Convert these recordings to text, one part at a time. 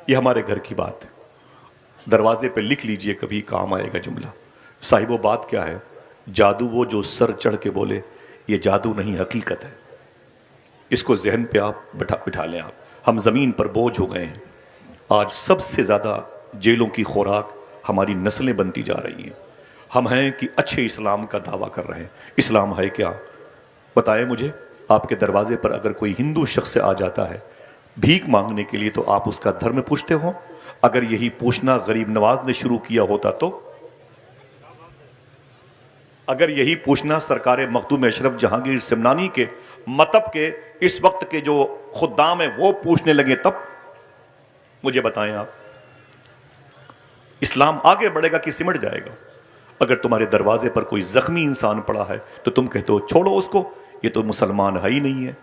ये हमारे घर की बात है, दरवाजे पे लिख लीजिए, कभी काम आएगा जुमला। साहिबो बात क्या है? जादू वो जो सर चढ़ के बोले, ये जादू नहीं हकीकत है। इसको जहन पे आप बिठा लें। आप, हम ज़मीन पर बोझ हो गए हैं। आज सबसे ज़्यादा जेलों की खुराक हमारी नस्लें बनती जा रही हैं। हम हैं कि अच्छे इस्लाम का दावा कर रहे हैं। इस्लाम है क्या? बताएं मुझे। आपके दरवाजे पर अगर कोई हिंदू शख्स आ जाता है भीख मांगने के लिए, तो आप उसका धर्म पूछते हो? अगर यही पूछना गरीब नवाज ने शुरू किया होता तो? अगर यही पूछना सरकार मखदूम अशरफ जहांगीर सिमनानी के मतब के इस वक्त के जो खुद्दाम है वो पूछने लगे, तब? मुझे बताएं आप, इस्लाम आगे बढ़ेगा कि सिमट जाएगा? अगर तुम्हारे दरवाजे पर कोई जख्मी इंसान पड़ा है तो तुम कहते हो छोड़ो उसको, ये तो मुसलमान है ही नहीं है।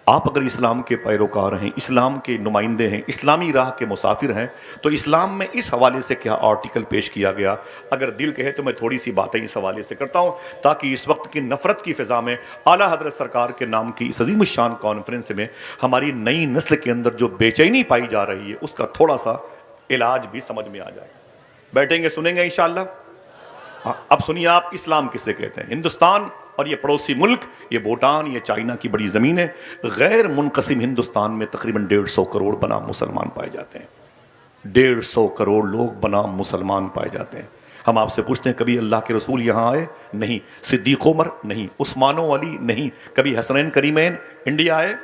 आप अगर इस्लाम के पैरोकार हैं, इस्लाम के नुमाइंदे हैं, इस्लामी राह के मुसाफिर हैं, तो इस्लाम में इस हवाले से क्या आर्टिकल पेश किया गया? अगर दिल कहे तो मैं थोड़ी सी बातें इस हवाले से करता हूं, ताकि इस वक्त की नफरत की फिजा में आला हजरत सरकार के नाम की इस अजीम शान कॉन्फ्रेंस में हमारी नई नस्ल के अंदर जो बेचैनी पाई जा रही है उसका थोड़ा सा इलाज भी समझ में आ जाए। बैठेंगे, सुनेंगे इंशाअल्लाह। अब सुनिए आप, इस्लाम किसे कहते हैं? हिंदुस्तान और ये पड़ोसी मुल्क, ये भूटान, ये चाइना की बड़ी ज़मीन है। गैर मुनक़सिम हिंदुस्तान में तकरीबन 150 करोड़ बनाम मुसलमान पाए जाते हैं। 150 करोड़ लोग बनाम मुसलमान पाए जाते हैं। हम आपसे पूछते हैं, कभी अल्लाह के रसूल यहाँ आए? नहीं। सिद्दीक़ उमर? नहीं। उस्मानो अली? नहीं। कभी हसनैन करीमैन इंडिया आए?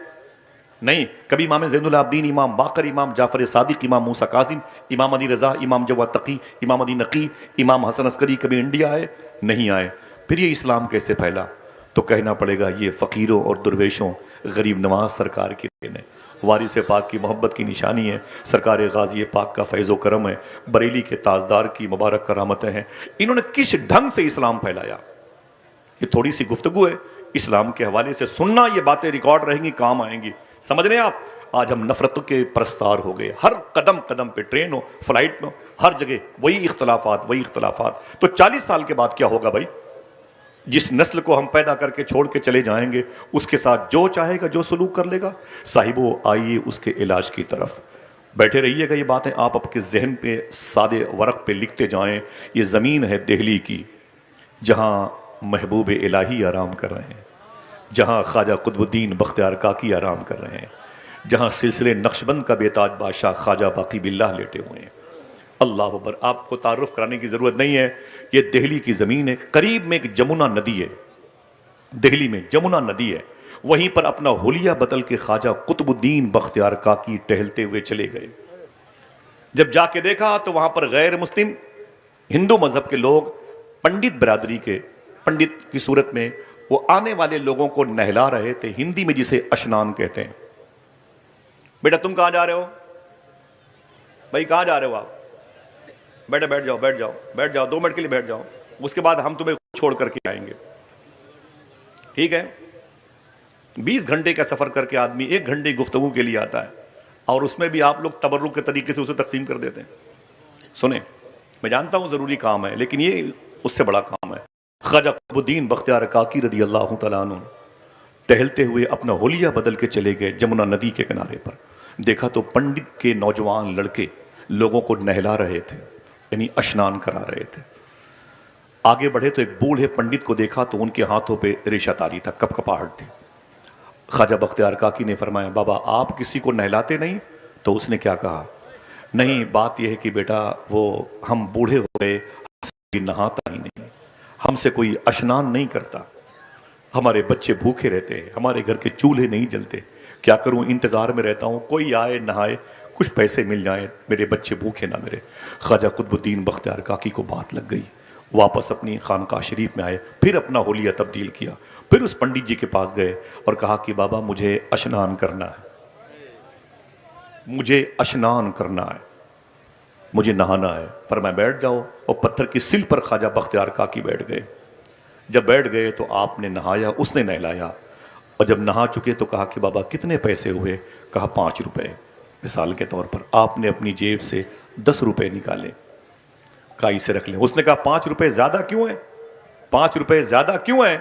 नहीं। कभी इमाम ज़ैनुल आबिदीन, इमाम बाकर, इमाम जाफ़र सादिक, इमाम मूसा कासिम, इमाम अली रज़ा, इमाम जवाद तकी, इमाम अली नकी, इमाम हसन अस्करी कभी इंडिया आए? नहीं आए। फिर ये इस्लाम कैसे फैला? तो कहना पड़ेगा ये फ़कीरों और दुर्वेशों, गरीब नवाज सरकार की देन है, वारिस पाक की मोहब्बत की निशानी है, सरकार गाज़ी पाक का फैज़ व करम है, बरेली के ताजदार की मुबारक करामतें हैं। इन्होंने किस ढंग से इस्लाम फैलाया, ये थोड़ी सी गुफ्तगू है। इस्लाम के हवाले से सुनना, ये बातें रिकॉर्ड रहेंगी, काम आएंगी। समझ रहे हैं आप? आज हम नफरतों के परस्तार हो गए। हर कदम कदम पे, ट्रेन हो, फ्लाइट में, हर जगह वही इख्तलाफात, वही इख्तलाफात। तो 40 साल के बाद क्या होगा भाई? जिस नस्ल को हम पैदा करके छोड़ के चले जाएंगे, उसके साथ जो चाहेगा, जो सलूक कर लेगा। साहिबो आइए उसके इलाज की तरफ। बैठे रहिएगा, ये बातें आप आपके जहन पे सादे वरक पे लिखते जाएं। ये ज़मीन है दिल्ली की, जहाँ महबूब इलाही आराम कर रहे हैं, जहाँ ख्वाजा कुतुबुद्दीन बख्तियार काकी आराम कर रहे हैं, जहाँ सिलसिले नक्शबंद का बेताज बादशाह ख्वाजा बाकी बिल्लाह लेटे हुए हैं। अल्लाह अकबर। आपको तारुफ कराने की ज़रूरत नहीं है, ये दिल्ली की ज़मीन है। करीब में एक जमुना नदी है, दिल्ली में जमुना नदी है। वहीं पर अपना हुलिया बदल के ख्वाजा कुतुबुद्दीन बख्तियार काकी टहलते हुए चले गए। जब जाके देखा तो वहाँ पर गैर मुस्लिम हिंदू मज़हब के लोग, पंडित बिरादरी के, पंडित की सूरत में वो आने वाले लोगों को नहला रहे थे, हिंदी में जिसे अशनान कहते हैं। बेटा तुम कहाँ जा रहे हो भाई? कहाँ जा रहे हो आप? बेटा बैठ जाओ, बैठ जाओ, बैठ जाओ, 2 मिनट के लिए बैठ जाओ, उसके बाद हम तुम्हें छोड़ करके आएंगे, ठीक है? 20 घंटे का सफर करके आदमी 1 घंटे गुफ्तगू के लिए आता है, और उसमें भी आप लोग तबर्रुक के तरीके से उसे तकसीम कर देते हैं। सुने, मैं जानता हूं जरूरी काम है, लेकिन ये उससे बड़ा काम है। ख्वाजा कुतुबुद्दीन बख्तियार काकी रदी अल्लाह तआला अन्हु टहलते हुए अपना होलिया बदल के चले गए जमुना नदी के किनारे पर। देखा तो पंडित के नौजवान लड़के लोगों को नहला रहे थे, यानी स्नान करा रहे थे। आगे बढ़े तो एक बूढ़े पंडित को देखा तो उनके हाथों पे रेशा तारी था, कपकपाहट थी। ख्वाजा बख्तियार काकी ने फरमाया, बाबा आप किसी को नहलाते नहीं? तो उसने क्या कहा, नहीं, बात यह है कि बेटा वो हम बूढ़े हो गए, हमसे नहाता ही नहीं, हमसे कोई स्नान नहीं करता, हमारे बच्चे भूखे रहते हैं, हमारे घर के चूल्हे नहीं जलते, क्या करूं, इंतजार में रहता हूं कोई आए नहाए, कुछ पैसे मिल जाएं, मेरे बच्चे भूखे ना मेरे। ख्वाजा कुतुबुद्दीन बख्तियार काकी को बात लग गई, वापस अपनी खानकाह शरीफ में आए, फिर अपना होलिया तब्दील किया, फिर उस पंडित जी के पास गए और कहा कि बाबा मुझे स्नान करना है, मुझे स्नान करना है, मुझे नहाना है। फरमाया बैठ जाओ, और पत्थर की सिल पर ख्वाजा बख्तियार काकी बैठ गए। जब बैठ गए तो आपने नहाया, उसने नहलाया, और जब नहा चुके तो कहा कि बाबा कितने पैसे हुए? कहा 5 रुपए, मिसाल के तौर पर। आपने अपनी जेब से 10 रुपए निकाले, कहा इसे रख लें। उसने कहा 5 रुपए ज्यादा क्यों है? 5 रुपए ज्यादा क्यों है?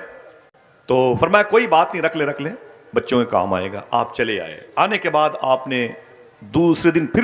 तो फरमाया कोई बात नहीं, रख ले, रख ले, बच्चों के काम आएगा। आप चले आए। आने के बाद आपने दूसरे दिन फिर